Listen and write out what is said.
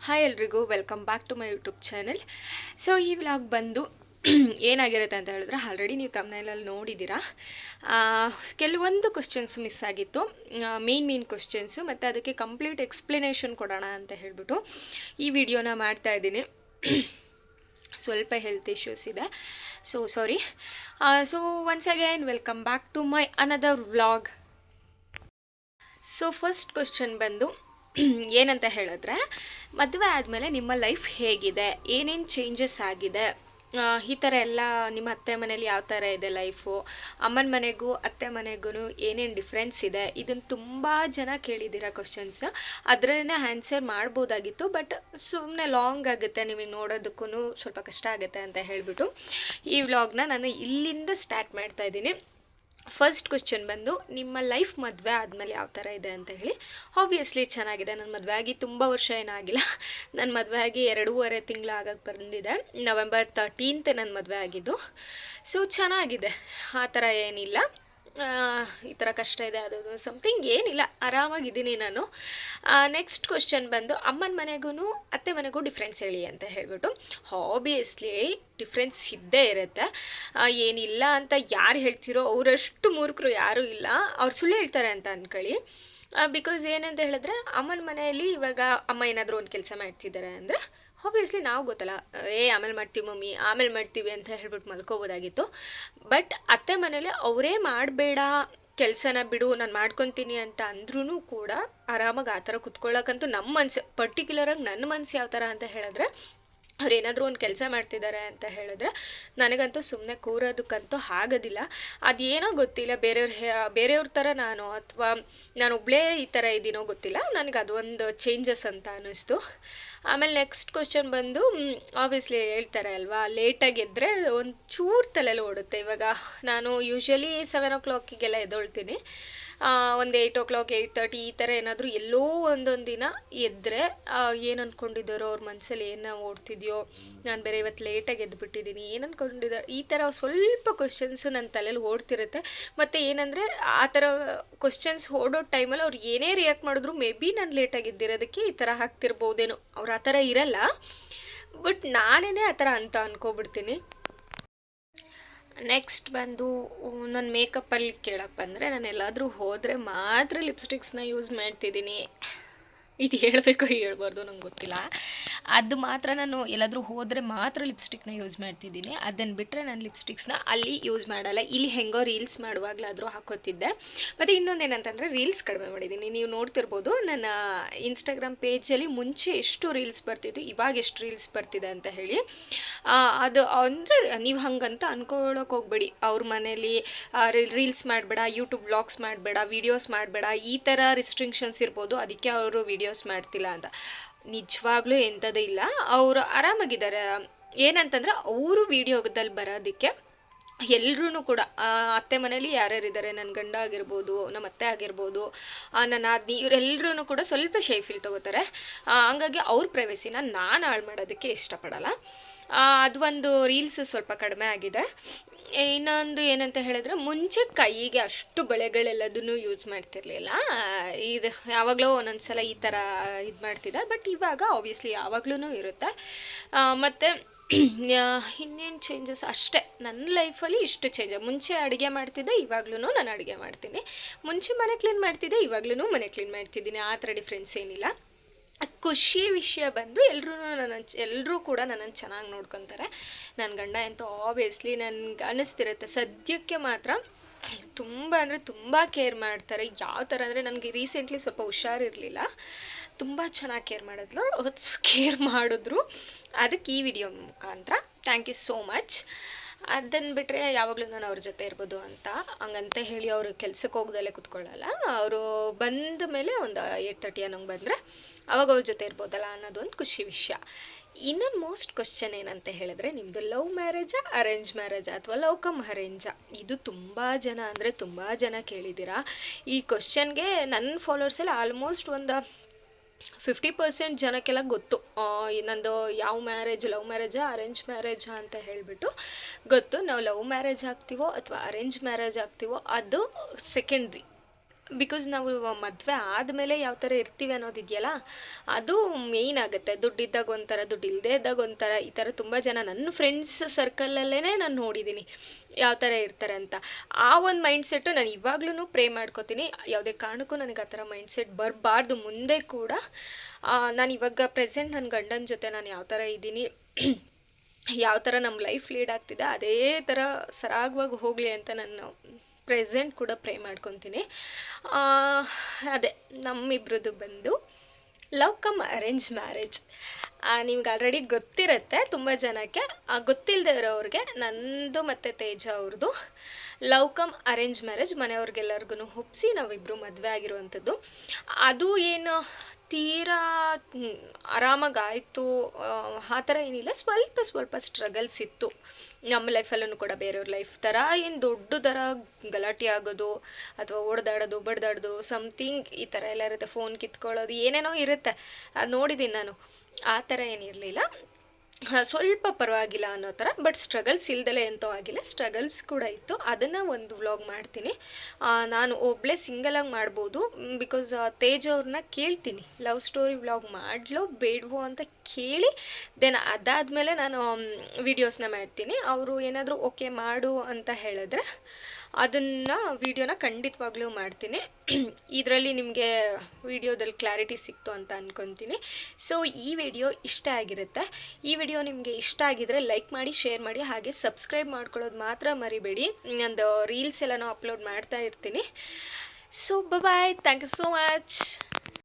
Hi ಎಲ್ರಿಗೂ welcome back to my YouTube channel. So ಈ vlog ಬಂದು ಏನಾಗಿರುತ್ತೆ ಅಂತ ಹೇಳಿದ್ರೆ ಆಲ್ರೆಡಿ ನೀವು ತಮ್ನೇಲಲ್ಲಿ ನೋಡಿದ್ದೀರಾ. ಕೆಲವೊಂದು ಕ್ವಶನ್ಸ್ ಮಿಸ್ ಆಗಿತ್ತು, ಮೇನ್ ಕ್ವಶನ್ಸು, ಮತ್ತು ಅದಕ್ಕೆ ಕಂಪ್ಲೀಟ್ ಎಕ್ಸ್ಪ್ಲನೇಷನ್ ಕೊಡೋಣ ಅಂತ ಹೇಳಿಬಿಟ್ಟು ಈ ವಿಡಿಯೋನ ಮಾಡ್ತಾ ಇದ್ದೀನಿ. ಸ್ವಲ್ಪ ಹೆಲ್ತ್ ಇಶ್ಯೂಸ್ ಇದೆ, so sorry. So once again welcome back to my another vlog. So first question ಬಂದು ಏನಂತ ಹೇಳಿದ್ರೆ, ಮದುವೆ ಆದಮೇಲೆ ನಿಮ್ಮ ಲೈಫ್ ಹೇಗಿದೆ, ಏನೇನು ಚೇಂಜಸ್ ಆಗಿದೆ, ಈ ಥರ ಎಲ್ಲ ನಿಮ್ಮ ಅತ್ತೆ ಮನೇಲಿ ಯಾವ ಥರ ಇದೆ ಲೈಫು, ಅಮ್ಮನ ಮನೆಗೂ ಅತ್ತೆ ಮನೆಗೂ ಏನೇನು ಡಿಫ್ರೆನ್ಸ್ ಇದೆ, ಇದನ್ನು ತುಂಬ ಜನ ಕೇಳಿದ್ದೀರ ಕ್ವಶನ್ಸ್. ಅದರನ್ನೇ ಆನ್ಸರ್ ಮಾಡ್ಬೋದಾಗಿತ್ತು, ಬಟ್ ಸುಮ್ಮನೆ ಲಾಂಗ್ ಆಗುತ್ತೆ, ನಿಮಗೆ ನೋಡೋದಕ್ಕೂ ಸ್ವಲ್ಪ ಕಷ್ಟ ಆಗುತ್ತೆ ಅಂತ ಹೇಳಿಬಿಟ್ಟು ಈ ವ್ಲಾಗ್ನ ನಾನು ಇಲ್ಲಿಂದ ಸ್ಟಾರ್ಟ್ ಮಾಡ್ತಾ ಇದ್ದೀನಿ. ಫಸ್ಟ್ ಕ್ವಶನ್ ಬಂದು, ನಿಮ್ಮ ಲೈಫ್ ಮದುವೆ ಆದಮೇಲೆ ಯಾವ ಥರ ಇದೆ ಅಂತ ಹೇಳಿ. ಆಬ್ವಿಯಸ್ಲಿ ಚೆನ್ನಾಗಿದೆ. ನನ್ನ ಮದುವೆ ಆಗಿ ತುಂಬ ವರ್ಷ ಏನಾಗಿಲ್ಲ, ನನ್ನ ಮದುವೆ ಆಗಿ 2.5 ತಿಂಗಳು ಆಗಕ್ಕೆ ಬಂದಿದೆ. ನವೆಂಬರ್ 13th ನನ್ನ ಮದುವೆ ಆಗಿದ್ದು. ಸೊ ಚೆನ್ನಾಗಿದೆ, ಆ ಥರ ಏನಿಲ್ಲ. ಈ ಥರ ಕಷ್ಟ ಇದೆ ಅದು ಸಮಥಿಂಗ್ ಏನಿಲ್ಲ, ಆರಾಮಾಗಿದ್ದೀನಿ ನಾನು. ನೆಕ್ಸ್ಟ್ ಕ್ವಶನ್ ಬಂದು, ಅಮ್ಮನ ಮನೆಗೂ ಅತ್ತೆ ಮನೆಗೂ ಡಿಫ್ರೆನ್ಸ್ ಹೇಳಿ ಅಂತ ಹೇಳ್ಬಿಟ್ಟು. ಆಬ್ವಿಯಸ್ಲಿ ಡಿಫ್ರೆನ್ಸ್ ಇದ್ದೇ ಇರುತ್ತೆ, ಏನಿಲ್ಲ ಅಂತ ಯಾರು ಹೇಳ್ತಿರೋ ಅವರಷ್ಟು ಮೂರ್ಖರು ಯಾರೂ ಇಲ್ಲ. ಅವ್ರು ಸುಳ್ಳು ಹೇಳ್ತಾರೆ ಅಂತ ಅಂದ್ಕೊಳ್ಳಿ. ಬಿಕಾಸ್ ಏನಂತ ಹೇಳಿದ್ರೆ, ಅಮ್ಮನ ಮನೆಯಲ್ಲಿ ಇವಾಗ ಅಮ್ಮ ಏನಾದರೂ ಒಂದು ಕೆಲಸ ಮಾಡ್ತಿದ್ದಾರೆ ಅಂದರೆ ಆಬ್ವಿಯಸ್ಲಿ ನಾವು ಗೊತ್ತಲ್ಲ, ಆಮೇಲೆ ಮಾಡ್ತೀವಿ ಮಮ್ಮಿ, ಆಮೇಲೆ ಮಾಡ್ತೀವಿ ಅಂತ ಹೇಳ್ಬಿಟ್ಟು ಮಲ್ಕೋಬೋದಾಗಿತ್ತು. ಬಟ್ ಅತ್ತೆ ಮನೇಲಿ ಅವರೇ ಮಾಡಬೇಡ, ಕೆಲಸನ ಬಿಡು, ನಾನು ಮಾಡ್ಕೊತೀನಿ ಅಂತ ಅಂದ್ರೂ ಕೂಡ ಆರಾಮಾಗಿ ಆ ಥರ ಕುತ್ಕೊಳ್ಳೋಕ್ಕಂತೂ ನಮ್ಮ ಮನಸ್ಸು, ಪರ್ಟಿಕ್ಯುಲರಾಗಿ ನನ್ನ ಮನಸ್ಸು ಯಾವ ಥರ ಅಂತ ಹೇಳಿದ್ರೆ, ಅವ್ರು ಏನಾದರೂ ಒಂದು ಕೆಲಸ ಮಾಡ್ತಿದ್ದಾರೆ ಅಂತ ಹೇಳಿದ್ರೆ ನನಗಂತೂ ಸುಮ್ಮನೆ ಕೂರೋದಕ್ಕಂತೂ ಆಗೋದಿಲ್ಲ. ಅದೇನೋ ಗೊತ್ತಿಲ್ಲ, ಬೇರೆಯವ್ರ ಥರ ನಾನು, ಅಥವಾ ನಾನು ಒಬ್ಬಳೇ ಈ ಥರ ಇದ್ದೀನೋ ಗೊತ್ತಿಲ್ಲ, ನನಗೆ ಅದೊಂದು ಚೇಂಜಸ್ ಅಂತ ಅನ್ನಿಸ್ತು. ಆಮೇಲೆ ನೆಕ್ಸ್ಟ್ ಕ್ವಶನ್ ಬಂದು, ಆಬ್ವಿಯಸ್ಲಿ ಹೇಳ್ತಾರೆ ಅಲ್ವಾ, ಲೇಟಾಗಿ ಎದ್ದರೆ ಒಂದು ಚೂರು ತಲೆಯಲ್ಲಿ ಓಡುತ್ತೆ. ಇವಾಗ ನಾನು ಯೂಶ್ವಲಿ 7 o'clock ಎದ್ದೊಳ್ತೀನಿ. ಒಂದು 8 o'clock 8:30 ಈ ಥರ ಏನಾದರೂ ಎಲ್ಲೋ ಒಂದೊಂದು ದಿನ ಎದ್ದರೆ ಏನು ಅಂದ್ಕೊಂಡಿದ್ದಾರೋ, ಅವ್ರ ಮನಸ್ಸಲ್ಲಿ ಏನು ಓಡ್ತಿದೆಯೋ, ನಾನು ಬೇರೆ ಇವತ್ತು ಲೇಟಾಗಿ ಎದ್ದುಬಿಟ್ಟಿದ್ದೀನಿ, ಏನು ಅಂದ್ಕೊಂಡಿದ್ದಾರೆ, ಈ ಥರ ಸ್ವಲ್ಪ ಕ್ವಶನ್ಸ್ ನನ್ನ ತಲೆಯಲ್ಲಿ ಓಡ್ತಿರುತ್ತೆ. ಮತ್ತು ಏನಂದರೆ, ಆ ಥರ ಕ್ವಶನ್ಸ್ ಓಡೋ ಟೈಮಲ್ಲಿ ಅವ್ರು ಏನೇ ರಿಯಾಕ್ಟ್ ಮಾಡಿದ್ರು ಮೇ ಬಿ ನಾನು ಲೇಟಾಗಿ ಎದ್ದಿರೋದಕ್ಕೆ ಈ ಥರ ಆಗ್ತಿರ್ಬೋದೇನೋ. ಅವ್ರು ಆ ಥರ ಇರಲ್ಲ, ಬಟ್ ನಾನೇ ಆ ಥರ ಅಂತ ಅನ್ಕೋಬಿಡ್ತೀನಿ. ನೆಕ್ಸ್ಟ್ ಬಂದು, ನನ್ನ ಮೇಕಪ್ಪಲ್ಲಿ ಕೇಳಕ್ಕೆ ಬಂದರೆ, ನಾನು ಎಲ್ಲಾದರೂ ಹೋದರೆ ಮಾತ್ರ ಲಿಪ್ಸ್ಟಿಕ್ಸ್ನ ಯೂಸ್ ಮಾಡ್ತಿದ್ದೀನಿ. ಇದು ಹೇಳಬೇಕೋ ಹೇಳ್ಬಾರ್ದು ನಂಗೆ ಗೊತ್ತಿಲ್ಲ. ಅದು ಮಾತ್ರ ನಾನು ಎಲ್ಲಾದರೂ ಹೋದರೆ ಮಾತ್ರ ಲಿಪ್ಸ್ಟಿಕ್ನ ಯೂಸ್ ಮಾಡ್ತಿದ್ದೀನಿ. ಅದನ್ನು ಬಿಟ್ಟರೆ ನಾನು ಲಿಪ್ಸ್ಟಿಕ್ಸ್ನ ಅಲ್ಲಿ ಯೂಸ್ ಮಾಡಲ್ಲ. ಇಲ್ಲಿ ಹೆಂಗೋ ರೀಲ್ಸ್ ಮಾಡುವಾಗಲಾದರೂ ಹಾಕೋತಿದ್ದೆ. ಮತ್ತು ಇನ್ನೊಂದು ಏನಂತಂದರೆ, ರೀಲ್ಸ್ ಕಡಿಮೆ ಮಾಡಿದ್ದೀನಿ. ನೀವು ನೋಡ್ತಿರ್ಬೋದು ನನ್ನ ಇನ್ಸ್ಟಾಗ್ರಾಮ್ ಪೇಜಲ್ಲಿ ಮುಂಚೆ ಎಷ್ಟು ರೀಲ್ಸ್ ಬರ್ತಿದ್ದು, ಇವಾಗ ಎಷ್ಟು ರೀಲ್ಸ್ ಬರ್ತಿದೆ ಅಂತ ಹೇಳಿ. ಅದು ಅಂದರೆ ನೀವು ಹಂಗಂತ ಅಂದ್ಕೊಳ್ಳೋಕೆ ಹೋಗ್ಬೇಡಿ, ಅವ್ರ ಮನೇಲಿ ರೀಲ್ಸ್ ಮಾಡಬೇಡ, ಯೂಟ್ಯೂಬ್ ವ್ಲಾಗ್ಸ್ ಮಾಡಬೇಡ, ವೀಡಿಯೋಸ್ ಮಾಡಬೇಡ, ಈ ಥರ ರಿಸ್ಟ್ರಿಕ್ಷನ್ಸ್ ಇರ್ಬೋದು, ಅದಕ್ಕೆ ಅವರು ವೀಡಿಯೋಸ್ ಮಾಡ್ತಿಲ್ಲ ಅಂತ. ನಿಜವಾಗ್ಲೂ ಎಂಥದ್ದು ಇಲ್ಲ, ಅವರು ಆರಾಮಾಗಿದ್ದಾರೆ. ಏನಂತಂದರೆ, ಅವರು ವೀಡಿಯೋದಲ್ಲಿ ಬರೋದಕ್ಕೆ ಎಲ್ಲರೂ ಕೂಡ, ಅತ್ತೆ ಮನೇಲಿ ಯಾರ್ಯಾರಿದ್ದಾರೆ, ನನ್ನ ಗಂಡ ಆಗಿರ್ಬೋದು, ನಮ್ಮ ಅತ್ತೆ ಆಗಿರ್ಬೋದು, ನನ್ನ ಆದ್ನಿ, ಇವರೆಲ್ಲರೂ ಕೂಡ ಸ್ವಲ್ಪ ಶೈ ಫೀಲ್ ತೊಗೋತಾರೆ. ಹಂಗಾಗಿ ಅವ್ರ ಪ್ರೈವಸಿನ ನಾನು ಹಾಳು ಮಾಡೋದಕ್ಕೆ ಇಷ್ಟಪಡಲ್ಲ. ಅದು ಒಂದು ರೀಲ್ಸ್ ಸ್ವಲ್ಪ ಕಡಿಮೆ ಆಗಿದೆ. ಇನ್ನೊಂದು ಏನಂತ ಹೇಳಿದ್ರೆ, ಮುಂಚೆ ಕೈಗೆ ಅಷ್ಟು ಬಳೆಗಳೆಲ್ಲದನ್ನು ಯೂಸ್ ಮಾಡ್ತಿರ್ಲಿಲ್ಲ. ಇದು ಯಾವಾಗಲೂ ಒಂದೊಂದು ಸಲ ಈ ಥರ ಇದು ಮಾಡ್ತಿದ್ದೆ, ಬಟ್ ಇವಾಗ ಆಬ್ವಿಯಸ್ಲಿ ಯಾವಾಗಲೂ ಇರುತ್ತೆ. ಮತ್ತು ಇನ್ನೇನು ಚೇಂಜಸ್ ಅಷ್ಟೇ ನನ್ನ ಲೈಫಲ್ಲಿ, ಇಷ್ಟು ಚೇಂಜ್. ಮುಂಚೆ ಅಡುಗೆ ಮಾಡ್ತಿದ್ದೆ, ಇವಾಗ್ಲೂ ನಾನು ಅಡುಗೆ ಮಾಡ್ತೀನಿ. ಮುಂಚೆ ಮನೆ ಕ್ಲೀನ್ ಮಾಡ್ತಿದ್ದೆ, ಇವಾಗ್ಲೂ ಮನೆ ಕ್ಲೀನ್ ಮಾಡ್ತಿದ್ದೀನಿ. ಆ ಥರ ಡಿಫ್ರೆನ್ಸ್ ಏನಿಲ್ಲ. ಖುಷಿ ವಿಷಯ ಬಂದು, ಎಲ್ಲರೂ ಕೂಡ ನನ್ನನ್ನು ಚೆನ್ನಾಗಿ ನೋಡ್ಕೊತಾರೆ. ನನ್ನ ಗಂಡ ಅಂತೂ ಆಬ್ವಿಯಸ್ಲಿ ನನಗೆ ಅನ್ನಿಸ್ತಿರುತ್ತೆ, ಸದ್ಯಕ್ಕೆ ಮಾತ್ರ ತುಂಬ ಅಂದರೆ ತುಂಬ ಕೇರ್ ಮಾಡ್ತಾರೆ. ಯಾವ ಥರ ಅಂದರೆ, ನನಗೆ ರೀಸೆಂಟ್ಲಿ ಸ್ವಲ್ಪ ಹುಷಾರಿರಲಿಲ್ಲ, ತುಂಬ ಚೆನ್ನಾಗಿ ಕೇರ್ ಮಾಡಿದ್ರು. ಅದಕ್ಕೆ ಈ ವಿಡಿಯೋ ಮುಖಾಂತರ ಥ್ಯಾಂಕ್ ಯು ಸೋ ಮಚ್. ಅದನ್ನು ಬಿಟ್ಟರೆ ಯಾವಾಗಲೂ ನಾನು ಅವ್ರ ಜೊತೆ ಇರ್ಬೋದು ಅಂತ ಹಂಗಂತ ಹೇಳಿ ಅವರು ಕೆಲ್ಸಕ್ಕೆ ಹೋಗ್ದಲ್ಲೇ ಕೂತ್ಕೊಳ್ಳಲ್ಲ. ಅವರು ಬಂದ ಮೇಲೆ ಒಂದು 8:30 ಅನ್ನೋಂಗೆ ಬಂದರೆ ಅವಾಗ ಅವ್ರ ಜೊತೆ ಇರ್ಬೋದಲ್ಲ ಅನ್ನೋದೊಂದು ಖುಷಿ ವಿಷಯ. ಇನ್ನೊಂದು ಮೋಸ್ಟ್ ಕ್ವಶನ್ ಏನಂತ ಹೇಳಿದ್ರೆ, ನಿಮ್ಮದು ಲವ್ ಮ್ಯಾರೇಜಾ ಅರೇಂಜ್ ಮ್ಯಾರೇಜಾ ಅಥವಾ ಲವ್ ಕಮ್ ಅರೇಂಜಾ? ಇದು ತುಂಬ ಜನ ಅಂದರೆ ತುಂಬ ಜನ ಕೇಳಿದ್ದೀರಾ. ಈ ಕ್ವಶನ್ಗೆ ನನ್ನ ಫಾಲೋವರ್ಸಲ್ಲಿ ಆಲ್ಮೋಸ್ಟ್ ಒಂದು 50% ಜನಕ್ಕೆಲ್ಲ ಗೊತ್ತು ನಂದು ಯಾವ ಲವ್ ಮ್ಯಾರೇಜಾ ಅರೇಂಜ್ ಮ್ಯಾರೇಜಾ ಅಂತ ಹೇಳಿಬಿಟ್ಟು ಗೊತ್ತು. ನಾವು ಲವ್ ಮ್ಯಾರೇಜ್ ಆಗ್ತೀವೋ ಅಥವಾ ಅರೇಂಜ್ ಮ್ಯಾರೇಜ್ ಆಗ್ತೀವೋ ಅದು ಸೆಕೆಂಡ್ರಿ. ಬಿಕಾಸ್ ನಾವು ಮದುವೆ ಆದಮೇಲೆ ಯಾವ ಥರ ಇರ್ತೀವಿ ಅನ್ನೋದಿದೆಯಲ್ಲ, ಅದು ಮೇಯ್ನ್ ಆಗುತ್ತೆ. ದುಡ್ಡಿದ್ದಾಗ ಒಂಥರ, ದುಡ್ಡು ಇಲ್ಲದೇ ಇದ್ದಾಗ ಒಂಥರ, ಈ ಥರ ತುಂಬ ಜನ ನನ್ನ ಫ್ರೆಂಡ್ಸ್ ಸರ್ಕಲಲ್ಲೇ ನಾನು ನೋಡಿದ್ದೀನಿ ಯಾವ ಥರ ಇರ್ತಾರೆ ಅಂತ. ಆ ಒಂದು ಮೈಂಡ್ಸೆಟ್ಟು ನಾನು ಇವಾಗ್ಲೂ ಪ್ರೇ ಮಾಡ್ಕೋತೀನಿ, ಯಾವುದೇ ಕಾರಣಕ್ಕೂ ನನಗೆ ಆ ಥರ ಮೈಂಡ್ಸೆಟ್ ಬರಬಾರ್ದು ಮುಂದೆ ಕೂಡ. ನಾನು ಇವಾಗ ಪ್ರೆಸೆಂಟ್ ನನ್ನ ಗಂಡನ ಜೊತೆ ನಾನು ಯಾವ ಥರ ಇದ್ದೀನಿ, ಯಾವ ಥರ ನಮ್ಮ ಲೈಫ್ ಲೀಡ್ ಆಗ್ತಿದೆ ಅದೇ ಥರ ಸರಾಗವಾಗಿ ಹೋಗಲಿ ಅಂತ ನಾನು ಪ್ರೆಸೆಂಟ್ ಕೂಡ ಪ್ರೇ ಮಾಡ್ಕೊತೀನಿ. ಅದೇ ನಮ್ಮಿಬ್ರದ್ದು ಬಂದು ಲವ್ ಕಮ್ ಅರೇಂಜ್ ಮ್ಯಾರೇಜ್. ನಿಮ್ಗೆ ಆಲ್ರೆಡಿ ಗೊತ್ತಿರುತ್ತೆ ತುಂಬ ಜನಕ್ಕೆ, ಗೊತ್ತಿಲ್ಲದೆ ಇರೋರಿಗೆ ನಂದು ಮತ್ತು ತೇಜ ಅವ್ರದ್ದು ಲವ್ ಕಮ್ ಅರೇಂಜ್ ಮ್ಯಾರೇಜ್. ಮನೆಯವ್ರಿಗೆಲ್ಲರಿಗೂ ಒಪ್ಪಿಸಿ ನಾವಿಬ್ಬರು ಮದುವೆ ಆಗಿರುವಂಥದ್ದು. ಅದು ಏನು ತೀರಾ ಆರಾಮಾಗಾಯಿತು ಆ ಥರ ಏನಿಲ್ಲ, ಸ್ವಲ್ಪ ಸ್ಟ್ರಗಲ್ಸ್ ಇತ್ತು ನಮ್ಮ ಲೈಫಲ್ಲೂ ಕೂಡ. ಬೇರೆಯವ್ರ ಲೈಫ್ ಥರ ಏನು ದೊಡ್ಡ ಥರ ಗಲಾಟೆ ಆಗೋದು ಅಥವಾ ಹೊಡೆದಾಡೋದು ಬಡ್ದಾಡೋದು ಸಮಥಿಂಗ್ ಈ ಥರ ಎಲ್ಲ ಇರುತ್ತೆ, ಫೋನ್ ಕಿತ್ಕೊಳ್ಳೋದು ಏನೇನೋ ಇರುತ್ತೆ, ಅದು ನೋಡಿದ್ದೀನಿ ನಾನು. ಆ ಥರ ಏನಿರಲಿಲ್ಲ, ಸ್ವಲ್ಪ ಪರವಾಗಿಲ್ಲ ಅನ್ನೋ ಥರ. ಬಟ್ ಸ್ಟ್ರಗಲ್ಸ್ ಇಲ್ದಲೇ ಎಂತೂ ಆಗಿಲ್ಲ, ಸ್ಟ್ರಗಲ್ಸ್ ಕೂಡ ಇತ್ತು. ಅದನ್ನು ಒಂದು ವ್ಲಾಗ್ ಮಾಡ್ತೀನಿ. ನಾನು ಒಬ್ಬಳೇ ಸಿಂಗಲಾಗಿ ಮಾಡ್ಬೋದು, ಬಿಕಾಸ್ ತೇಜ್ ಅವ್ರನ್ನ ಕೇಳ್ತೀನಿ ಲವ್ ಸ್ಟೋರಿ ವ್ಲಾಗ್ ಮಾಡಲೋ ಬೇಡವೋ ಅಂತ ಕೇಳಿ ದೆನ್ ಅದಾದಮೇಲೆ ನಾನು ವೀಡಿಯೋಸ್ನ ಮಾಡ್ತೀನಿ. ಅವರು ಏನಾದರೂ ಓಕೆ ಮಾಡು ಅಂತ ಹೇಳಿದ್ರೆ ಅದನ್ನು ವೀಡಿಯೋನ ಖಂಡಿತವಾಗ್ಲೂ ಮಾಡ್ತೀನಿ. ಇದರಲ್ಲಿ ನಿಮಗೆ ವೀಡಿಯೋದಲ್ಲಿ ಕ್ಲಾರಿಟಿ ಸಿಕ್ತು ಅಂತ ಅಂದ್ಕೊತೀನಿ. ಸೊ ಈ ವಿಡಿಯೋ ಇಷ್ಟ ಆಗಿರುತ್ತೆ. ಈ ವಿಡಿಯೋ ನಿಮಗೆ ಇಷ್ಟ ಆಗಿದರೆ ಲೈಕ್ ಮಾಡಿ, ಶೇರ್ ಮಾಡಿ, ಹಾಗೆ ಸಬ್ಸ್ಕ್ರೈಬ್ ಮಾಡ್ಕೊಳ್ಳೋದು ಮಾತ್ರ ಮರಿಬೇಡಿ. ನಂದು ರೀಲ್ಸ್ ಎಲ್ಲನೂ ಅಪ್ಲೋಡ್ ಮಾಡ್ತಾ ಇರ್ತೀನಿ. So bye, thank you so much.